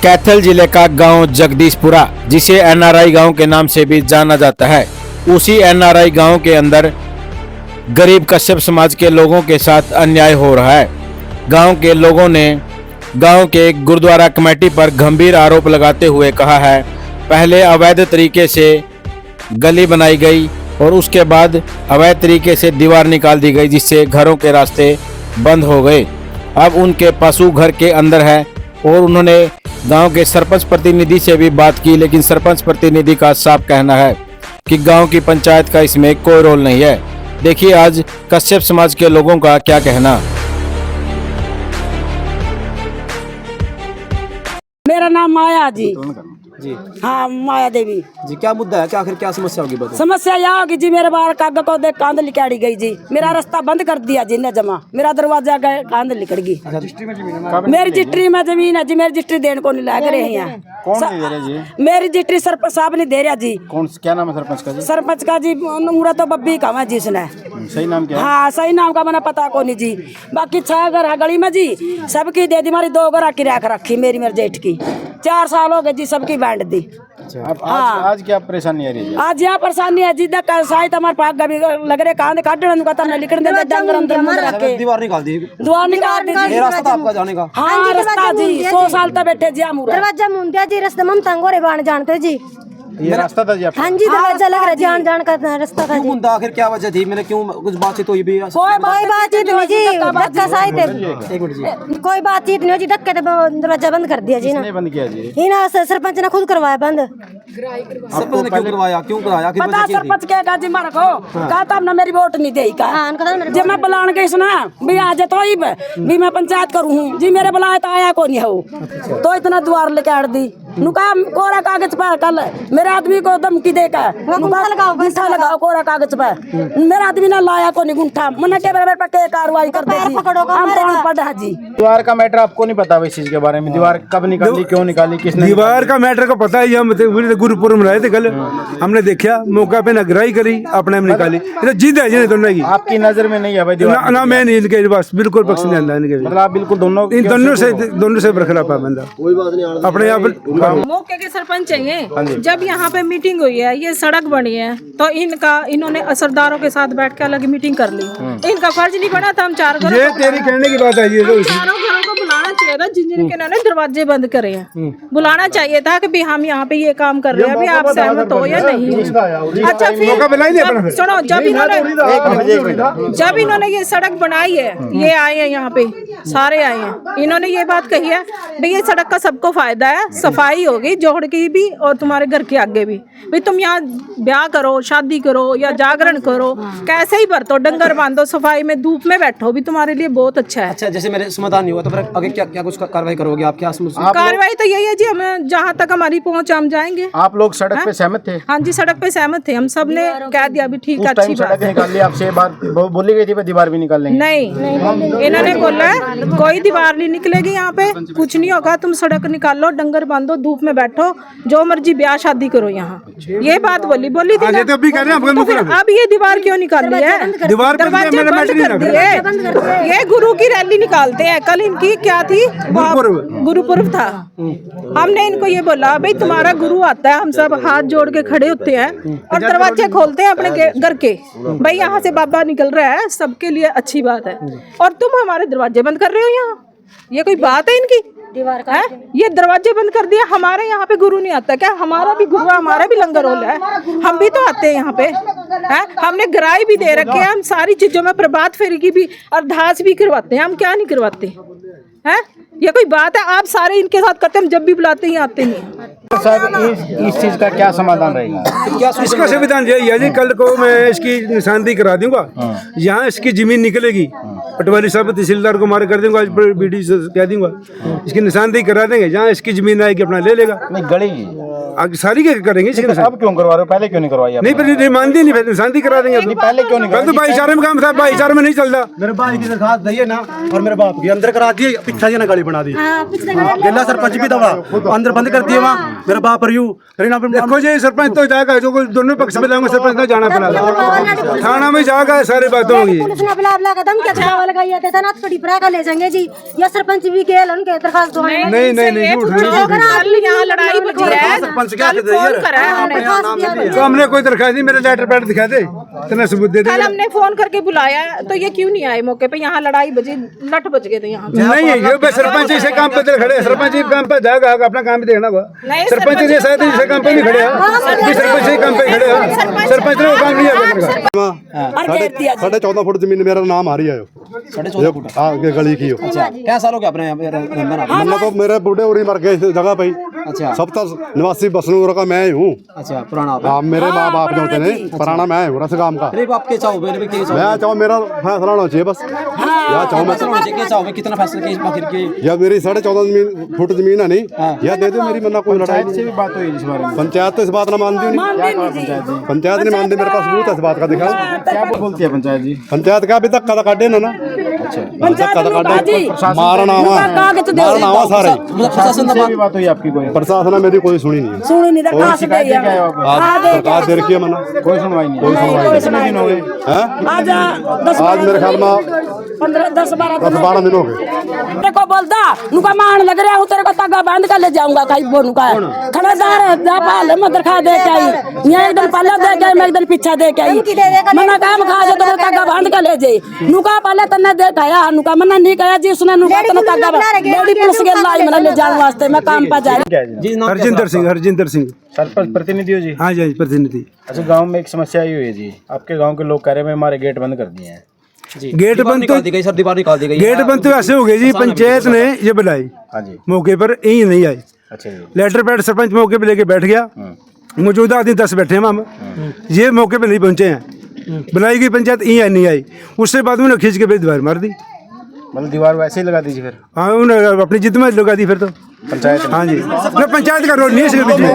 कैथल जिले का गांव जगदीशपुरा, जिसे एनआरआई गांव के नाम से भी जाना जाता है, उसी एनआरआई गांव के अंदर गरीब कश्यप समाज के लोगों के साथ अन्याय हो रहा है। गांव के लोगों ने गांव के गुरुद्वारा कमेटी पर गंभीर आरोप लगाते हुए कहा है, पहले अवैध तरीके से गली बनाई गई और उसके बाद अवैध तरीके से दीवार निकाल दी गई, जिससे घरों के रास्ते बंद हो गए। अब उनके पशु घर के अंदर है और उन्होंने गांव के सरपंच प्रतिनिधि से भी बात की, लेकिन सरपंच प्रतिनिधि का साफ कहना है कि गांव की पंचायत का इसमें कोई रोल नहीं है। देखिए आज कश्यप समाज के लोगों का क्या कहना। मेरा नाम माया जी। जी हाँ, माया देवी जी। क्या मुद्दा है, क्या आखिर क्या समस्या होगी बताइए। समस्या यह होगी जी, मेरे बाहर कागज को देख कांध लिकाड़ी गई जी। मेरा रास्ता बंद कर दिया जी ने जमा, मेरा दरवाजा गए कांध लिकड़ गई। मेरी रजिस्ट्री में जमीन है जी, मेरी रजिस्ट्री देने को नहीं लग रही है। कौन दे रहा जी? मेरी रजिस्ट्री सरपंच साहब नहीं दे रहा जी। कौन, क्या नाम है सरपंच का जी? सरपंच का जी मुरा तो बब्बी का है जी उसने। सही नाम क्या है? हाँ, सही नाम का मैंने पता को नहीं जी। बाकी 6 घर है गली में जी, सबकी दे दी। हमारी 2 घर की रख रखी मेरी मेरे जेठ की। 4 साल हो गए जी, सबकी बांट दी। अब आज क्या परेशानी आ रही है? आज यहाँ परेशानी है जी, शायद हमारे पाक भी लग रहे कांध काटने का तब लिखने दे डंगर अंदर मुंह रख के दीवार निकाल दी। दुआ निकाल दी। ये रास्ता था आपका जाने का? हाँ, रास्ता जी 100 साल तक बैठे जी हम दरवाजा मुंदिया जी, रास्ते में हम तंगोरे बाण जानते जी। ये रास्ता था जी आपका? हाँ जी, दरवाजा लग रहा जान जान का रास्ता था क्यों जी। मुद्दा आखिर क्या वजह थी? मैंने क्यों कुछ बातचीत हुई भी? कोई बातचीत नहीं जी, धक्का साई थे। एक मिनट जी। कोई बातचीत नहीं हो जी, धक्के से दरवाजा बंद कर दिया जी ना। किसने बंद किया जी? ही ना सरपंच ने खुद करवाया बंद। सरपंच ने क्यों करवाया, क्यों कराया, आखिर पता वजह क्या थी? सरपंच के का जी मारा को कहा तब ना मेरी वोट नहीं देई का। हाँ, उनका था मेरे जब मैं बुलान गई सुना भी आज तो ही भी मैं पंचायत करूँ जी, मेरे बुलाए तो आया को नहीं हो तो इतना द्वार लेके आड़ दी। नुका कोरा कागज पे कल मेरे आदमी को धमकी देकर गुंठा लगाओ कोरा कागज पे। मेरा आदमी ने लाया को नहीं गुंठा, मैंने के बराबर पे कार्रवाई कर दी। हम कौन पढ़ा जी? दीवार का मैटर आपको नहीं पता इस चीज के बारे में? दीवार कब निकाली, क्यों निकाली, किसने? दीवार का मैटर को पता ही, हम गुरुपुर में रहे थे कल, हमने देखा मौका पे नगराई करी, अपने में निकाली। ये जिद है जी दोनों की। आपकी नजर में नहीं है भाई दीवार? ना मैं नहीं, इनके बस बिल्कुल पक्ष नहीं आता इनके। मतलब आप बिल्कुल इन दोनों से बरखला पा बंदा अपने आप। मौके के सरपंच चाहिए। जब यहाँ पे मीटिंग हुई है, ये सड़क बनी है, तो इन्होंने असरदारों के साथ बैठ के अलग मीटिंग कर ली। इनका फर्ज नहीं बना था हम 4 घरों ये तेरी कहने की बात है, ये तो चारों घरों को बुलाना चाहिए था जिनके इन्होंने दरवाजे बंद करे हैं। बुलाना चाहिए था कि भी हम यहाँ पे ये काम कर रहे हैं, अभी आप सहमत हो या नहीं। अच्छा फिर सुनो, जब इन्होंने ये सड़क बनाई है, ये आए हैं यहाँ पे सारे आए हैं, इन्होंने ये बात कही है भाई ये सड़क का सबको फायदा है, सफाई होगी जोड़ की भी और तुम्हारे घर के आगे भी। भाई तुम यहाँ ब्याह करो, शादी करो या जागरण करो, कैसे ही बरतो, डंगर बांधो, सफाई में धूप में बैठो, भी तुम्हारे लिए बहुत अच्छा है। अच्छा, जैसे मेरे समाधान नहीं हुआ तो फिर आगे क्या कुछ कार्रवाई करोगे आप? क्या कार्रवाई तो यही है जी, हमें जहाँ तक हमारी पहुँच हम जाएंगे। आप लोग सड़क पे सहमत थे? हाँ जी, सड़क पे सहमत थे हम, सब ने कह दिया भी ठीक है, अच्छी बात है। निकाल ली आपसे बात बोली गई थी दीवार भी निकाल लेंगे? नहीं, इन्होंने बोला है कोई दीवार नहीं निकलेगी यहाँ पे, कुछ नहीं होगा, तुम सड़क निकालो, डंगर बांधो, धूप में बैठो, जो मर्जी ब्याह शादी करो यहाँ। ये बात बोली थी ना। तो फिर अब ये दीवार क्यों निकाल ली है? दरवाजे बंद कर दिए। ये गुरु की रैली निकालते हैं, कल इनकी क्या थी, गुरुपुर्व था। हमने इनको ये बोला भाई तुम्हारा गुरु आता है, हम सब हाथ जोड़ के खड़े होते हैं और दरवाजे खोलते हैं अपने घर के, भाई यहाँ से बाबा निकल रहा है, सबके लिए अच्छी बात है, और तुम हमारे दरवाजे बंद कर रहे हो यहाँ। ये कोई बात है इनकी? दीवार का ये दरवाजे बंद कर दिया। हमारे यहाँ पे गुरु नहीं आता क्या? हमारा भी गुरु, हमारा भी लंगर होल है, हम भी तो आते हैं यहाँ पे है? हमने गराई भी दे रखे है, हम सारी चीजों में प्रभात फेरी की भी अरदास भी करवाते हैं, हम क्या नहीं करवाते हैं? ये कोई बात है? आप सारे इनके साथ करते हैं, हम जब भी बुलाते हैं आते नहीं। सर इस चीज का क्या समाधान रहेगा? इसका संविधान यही है जी, कल को मैं इसकी निशानदेही करा दूंगा, यहाँ इसकी जमीन निकलेगी, पटवारी साहब तहसीलदार को मार कर दूंगा, बीडी से कह दूंगा, इसकी निशानदेही करा देंगे, जहाँ इसकी जमीन आएगी अपना ले लेगा। नहीं गलेगी, आगे सारी के करेंगे इसके साथ। अब क्यों करवा रहे हो, पहले क्यों नहीं करवाई आपने? नहीं पर मानते नहीं, फिर शांति करा देंगे। पहले क्यों नहीं कल तो भाईचारे में काम था, भाईचारे में नहीं चलता। मेरे भाई की दरखास्त दिए ना, और मेरे बाप की अंदर करा दिए, पिछा जी ने गाड़ी बना दी। जिला सरपंच भी दवा अंदर बंद कर दिए वहाँ, मेरा बाप देखो जी सरपंच तो जाएगा, जो दोनों पक्ष में जाऊंगा सरपंच तो जाना पड़ा, थाना में जाएगा, सारी बातें होगी। पुलिस ने बुला बुला कदम क्या छावा लगाई है, तना थोड़ी परा का ले जाएंगे जी, या सरपंच भी के उनके दरखास्त दो। नहीं नहीं नहीं, यहाँ लड़ाई बची है, सरपंच क्या कल फोन करा है हमने। तो हमने कोई दरखास्त नहीं, मेरे लेटर पैड दिखा दे, इतना सबूत दे दे। कल हमने फोन करके बुलाया तो ये क्यों नहीं आए मौके पे? यहाँ लड़ाई बची, लठ बच गए थे यहाँ। नहीं ये सरपंच इसे काम पे खड़े, सरपंच ही काम पे जाएगा, अपना काम भी देखना होगा। सरपंच ने शायद इसे काम पे नहीं खड़े हैं, सरपंच ही काम पे खड़े हैं, सरपंच ने वो काम नहीं किया। 14.5 फुट जमीन मेरा नाम आ रही है, 14.5 फुट। हाँ गली की हो। अच्छा क्या साल हो गया अपने मतलब तो मेरे बूढ़े उड़ी मर गए इस जगह पे। अच्छा सब तक निवासी बसनूर का मैं ही हूँ। अच्छा पुराना हाँ मेरे माँ बाप जो होते ने पुराना मैं हूँ रस गांव का। अरे बाप के चाहो मेरे के चाहो, मैं चाहूँ मेरा फैसला होना चाहिए बस, या चाहूँ मैं के चाहो कितना फैसला के आखिर के। या मेरी 14.5 फुट जमीन है नहीं, या दे दो मेरी, मन्ना कोई लड़ाई से भी बात हुई इस बारे में। पंचायत तो इस बात ना मानती नहीं, पंचायत नहीं मानती, मेरे पास सबूत है इस बात का। दिखाओ क्या बोलती है पंचायत जी? पंचायत का अभी तक कद काटे ना मारना हुआ सारे प्रशासन से बात हुई आपकी? कोई प्रशासन मेरी कोई सुनी नहीं है। सुनी नहीं रखा सरकार दे रखी है मना, कोई सुनवाई नहीं, कोई सुनवाई नहीं। कितने दिन हो गए? आज मेरे ख्याल में 10-12 दिन हो गए। तेरे को बोलता नुका मान लग रहा हूँ, तेरे को तगा बांध कर ले जाऊंगा कहीं बोनू का खड़ेदार जा पाले मैं दरखा दे के आई, यहाँ एक दिन पल्ला दे के आई, मैं एक दिन पीछा दे के आई, मना काम खा जो तो तगा बांध कर ले जाई। नुका पहले तन्ने दे खाया, नुका मना नहीं खाया जी, उसने नुका तन्ने तगा लेडी पुलिस के लाई मना ले जाने वास्ते मैं काम पर जा। हरजिंदर सिंह सरपंच प्रतिनिधि हो जी? हाँ जी प्रतिनिधि। अच्छा गांव में एक समस्या आई हुई है जी, आपके गांव के लोग कह रहे हैं हमारे गेट बंद कर दिए हैं। गेट बंद तो दी गई सर, दीवार निकाल दी गई। गेट बंद तो ऐसे हो गए जी, पंचायत ने ये बुलाई, हाँ जी मौके पर यही नहीं आई। अच्छा जी। लेटर पैड सरपंच मौके पे लेके बैठ गया, मौजूदा आदमी 10 बैठे हैं हम, ये मौके पे नहीं पहुंचे हैं, बुलाई गई पंचायत यही नहीं आई। उससे बाद में खींच के दीवार मार दी। मतलब दीवार वैसे ही लगा दीजिए फिर? हाँ उन्होंने अपनी जिद में लगा दी फिर तो पंचायत। हाँ जी ना, पंचायत का रोल नहीं है इसके बीच में,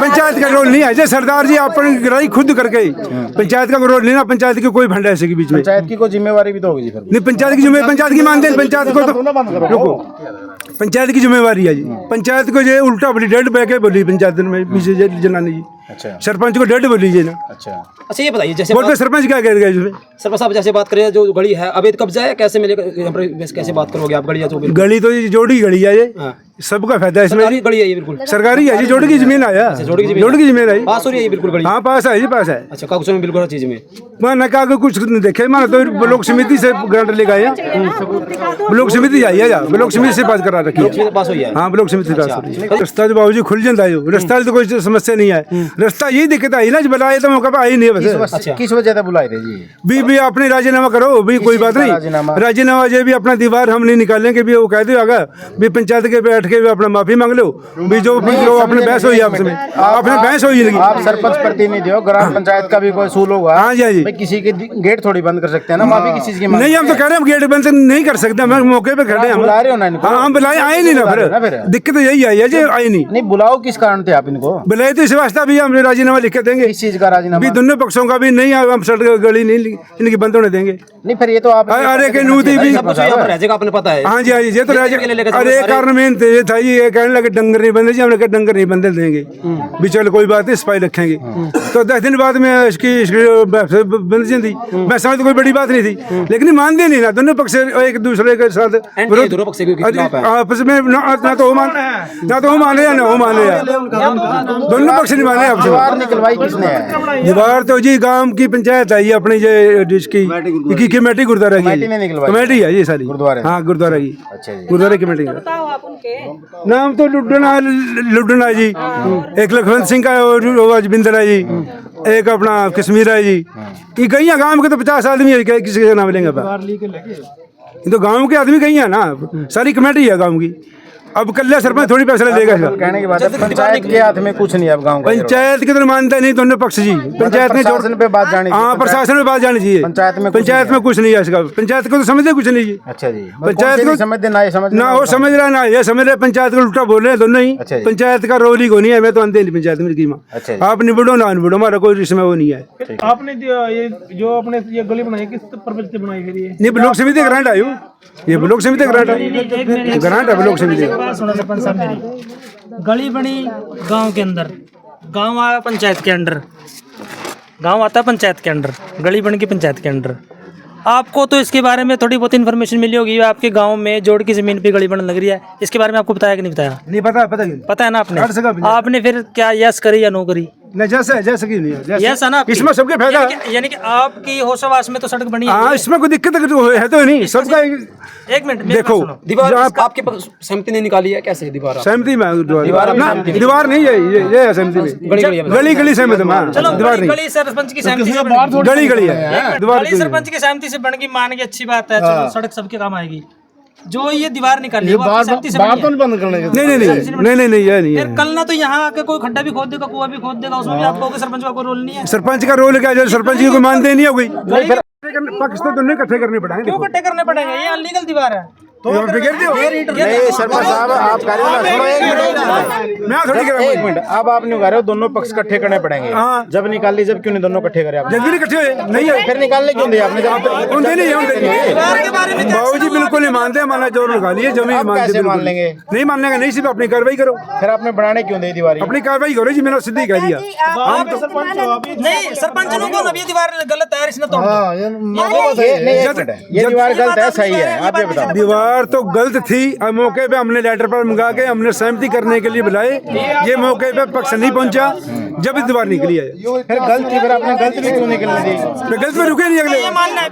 पंचायत का रोल नहीं है। जैसे सरदार जी अपनी लड़ाई खुद करके, पंचायत का रोल नहीं ना, पंचायत की कोई फंड है इसके बीच में। पंचायत की कोई जिम्मेवारी भी तो होगी जी फिर? नहीं पंचायत की जिम्मेवारी, पंचायत की मानते हैं पंचायत को तो रुको, पंचायत की जिम्मेवारी है जी। पंचायत को ये उल्टा बोली, डेढ़ बह बोली पंचायत में पीछे जनानी जी। अच्छा सरपंच को डेढ़ बोली जी ना। अच्छा ये बताइए, जैसे बोल सरपंच क्या कह इसमें? सरपंच साहब जैसे बात करें, जो गली है अवैध कब्जा है, कैसे मिलेगा यहाँ पर, कैसे बात करोगे आप? गली या जो गली तो ये जोड़ी गली है, ये सबका फायदा है इसमें। गली है ये बिल्कुल सरकारी है जी, जोड़ की जमीन आया, जोड़ की जमीन आई, पास हो रही है ये बिल्कुल गली? हाँ पास है जी, पास है। अच्छा कागजों में बिल्कुल हर चीज में मैं कहा कुछ नहीं देखे, मैं तो ब्लॉक समिति से ग्रांट लेकर आया, ब्लॉक समिति आई है, ब्लॉक समिति से बात करा रखी है। पास हुई है? हाँ ब्लॉक समिति पास हो रही है। रास्ता जो बाबूजी खुल जाता है, रास्ता तो कोई समस्या नहीं है, रास्ता यही दिक्कत आई ना, जो बुलाए तो मौका आई नहीं है बस। अच्छा किस वजह से बुलाए थे जी? भी अपने राजीनामा करो भी, कोई बात नहीं, राजीनामा जो भी अपना दीवार हम नहीं निकालेंगे भी, वो कह दो आगा भी पंचायत के बैठ के भी अपना माफी मांग लो भी, जो अपने बहस हुई आपस में, अपने बहस हुई लगी। आप सरपंच प्रतिनिधि हो, ग्राम पंचायत का भी कोई सूल होगा। हाँ जी हाँ जी, किसी के गेट थोड़ी बंद कर सकते हैं ना, माफी किसी चीज की नहीं हम तो कह रहे हैं गेट बंद नहीं कर सकते, हम मौके पे खड़े हैं, बुला रहे हो ना इनको? हाँ हम बुलाए, आए नहीं ना फिर, दिक्कत यही आई है जी, आई नहीं। बुलाओ किस कारण थे आप इनको? बुलाए तो इस वास्ते भी हम राजीनामा लिख के देंगे। किस चीज का राजीनामा? भी दोनों पक्षों का भी नहीं, हम सड़क गली नहीं इनकी बंद होने देंगे। नहीं फिर ये तो आप अरे के नूती भी आपने पता है। हाँ जी हाँ जी, ये तो अरे कारण मेन ये था ये कहने लगे डंगर नहीं बंदे जी, हमने कहा डंगर नहीं बंदे देंगे भी, चलो कोई बात नहीं सफाई रखेंगे। तो 10 दिन बाद में इसकी बंद जाती, मैं समझ तो कोई बड़ी बात नहीं थी, लेकिन मानते नहीं ना, दोनों पक्ष एक दूसरे के साथ आपस में, ना तो वो मान रहे ना वो मान रहे, दोनों पक्ष नहीं मान रहे आपसे। दीवार निकलवाई किसने? दीवार तो जी गांव की पंचायत आई है अपनी, जिसकी कमेटी गुरुद्वारा की कमेटी है ये सारी, हाँ गुरुद्वारा की। अच्छा जी, गुरुद्वारा कमेटी का नाम तो लुड्डना जी, एक लखवंत सिंह का और बिंदर है जी, एक अपना कश्मीर है जी। ये कहीं गांव के तो 50 आदमी है, किसी का नाम लेंगे? ये तो गांव के आदमी कहीं है ना, सारी कमेटी है गांव की। अब कल्ला सरपंच थोड़ी फैसला लेगा इसका। कहने की बात है पंचायत के हाथ में कुछ नहीं है अब गाँव का। पंचायत की तो मानता नहीं दोनों पक्ष जी। पंचायत ने प्रशासन पे बात जानी चाहिए। हाँ प्रशासन में बात जानी चाहिए। पंचायत में कुछ नहीं है इसका। पंचायत को तो समझते कुछ नहीं जी। अच्छा जी, पंचायत को समझते ना, ये समझ ना वो समझ रहा ना ये समझ रहे। पंचायत को उल्टा बोल रहे हैं दोनों ही। पंचायत का रोल ही को नहीं है। मैं तो अंधे नहीं पंचायत में कीमा। आप निबड़ो ना निबड़ो, हमारा कोई रिश्ता वो नहीं है। आपने ये जो आपने ये गली बनाई किस पर्पज से बनाई फिर ये? नहीं ब्लॉक समिति का ग्रांट आयु, ये ब्लॉक समिति का ग्रांट है, ग्रांट है ब्लॉक समिति का। सरपंच साहब मेरी गली बनी गांव के अंदर, गांव आया पंचायत के अंडर, गांव आता पंचायत के अंडर, गली बन की पंचायत के अंडर। आपको तो इसके बारे में थोड़ी बहुत इन्फॉर्मेशन मिली होगी। आपके गांव में जोड़ की जमीन पे गली बनने लग रही है, इसके बारे में आपको बताया कि नहीं बताया? नहीं पता, पता क्यों? पता है ना आपने? आपने फिर क्या यस करी या नो करी? नहीं जैसे की नहीं है, यस है ना? इसमें सबके फायदा, यानी कि आपकी होशवास में तो सड़क बनी है। हाँ इसमें कोई दिक्कत है तो नहीं सबका। एक मिनट देखो दीवार आपके सहमति ने निकाली है, कैसे दीवार? सहमति में दीवार नहीं है, ये सहमति में गली सहमत है। चलो दीवार नहीं, गली सरपंच की सहमति से बन गली है दीवार। गली सरपंच की सहमति से बन गई, मान के अच्छी बात है, चलो सड़क सबके काम आएगी। जो ये दीवार निकाली है वो आपकी सहमति से बनी है? बंद करने नहीं ये नहीं है। फिर कल ना तो यहाँ आके कोई खड्डा भी खोद देगा, कुआं भी खोद देगा, उसमें भी आप कहोगे सरपंच का कोई रोल नहीं है। सरपंच का रोल क्या है? सरपंच की कोई मानते नहीं होगी। पक्ष तो दोनों इकट्ठे करने पड़ेंगे। क्यों इकट्ठे करने पड़ेंगे? ये अनलीगल दीवार है। नहीं सरपंच साहब आप कह रहे हो मैं थोड़ी कह रहा हूँ। एक मिनट, अब आप नहीं कह रहे हो दोनों पक्ष इकट्ठे करने पड़ेंगे। जब निकाल ली, जब क्यों नहीं दोनों इकट्ठे करे? आप जल्दी नहीं इकट्ठे हुए नहीं है, फिर निकालने क्यों दिया आपने? बाबू जी बिल्कुल नहीं मानते, माना जोर लगा लिए जमीन मान लेंगे? नहीं मानने का नहीं, सिर्फ अपनी कार्रवाई करो। फिर आपने बनाने क्यों दी दीवार? अपनी कार्रवाई करो जी, मैंने सीधी कह दिया। नहीं सरपंच लोगों को ये दीवार गलत है, इसने तोड़ ये दीवार गलत है सही है? आप ये बताओ। दीवार तो गलत थी, मौके पे हमने लेटर पर मंगा के हमने सहमति करने के लिए बुलाए, ये मौके पे पक्ष नहीं पहुंचा, जब दीवार निकली है। फिर गलत थी, फिर आपने गलत भी क्यों निकलने दी? गलत में रुके नहीं, अगले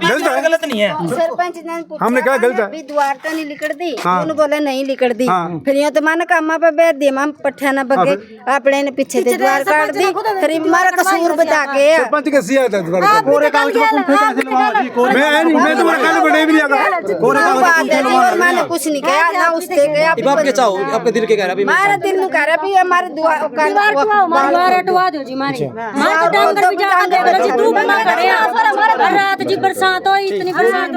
गलत है, गलत नहीं है। सरपंच ने पूछा, हमने कहा गलत है, द्वार तो नहीं लिकड़ दी, उन्होंने बोला नहीं लिकड़ दी। फिर यो तो माना कामा पे बैठ दिया, हम पठाना बगे अपने ने पीछे से द्वार काट दी, फिर हमारा कसूर बता के सरपंच कैसे आता है द्वार? कोरे कागज में कुंठे कैसे लगा दी? मैं तो कागज बने भी नहीं आगा। कोरे कागज में और मैंने कुछ नहीं कहा ना उससे कहा। आपके चाहो, आपके दिल के कह रहा है? हमारा दिल नु कह रहा भी हमारे द्वार हटवा दो जी मारे मार तो डांगर भी जा के जी धूप ना करे रात जी बरसात हो इतनी बरसात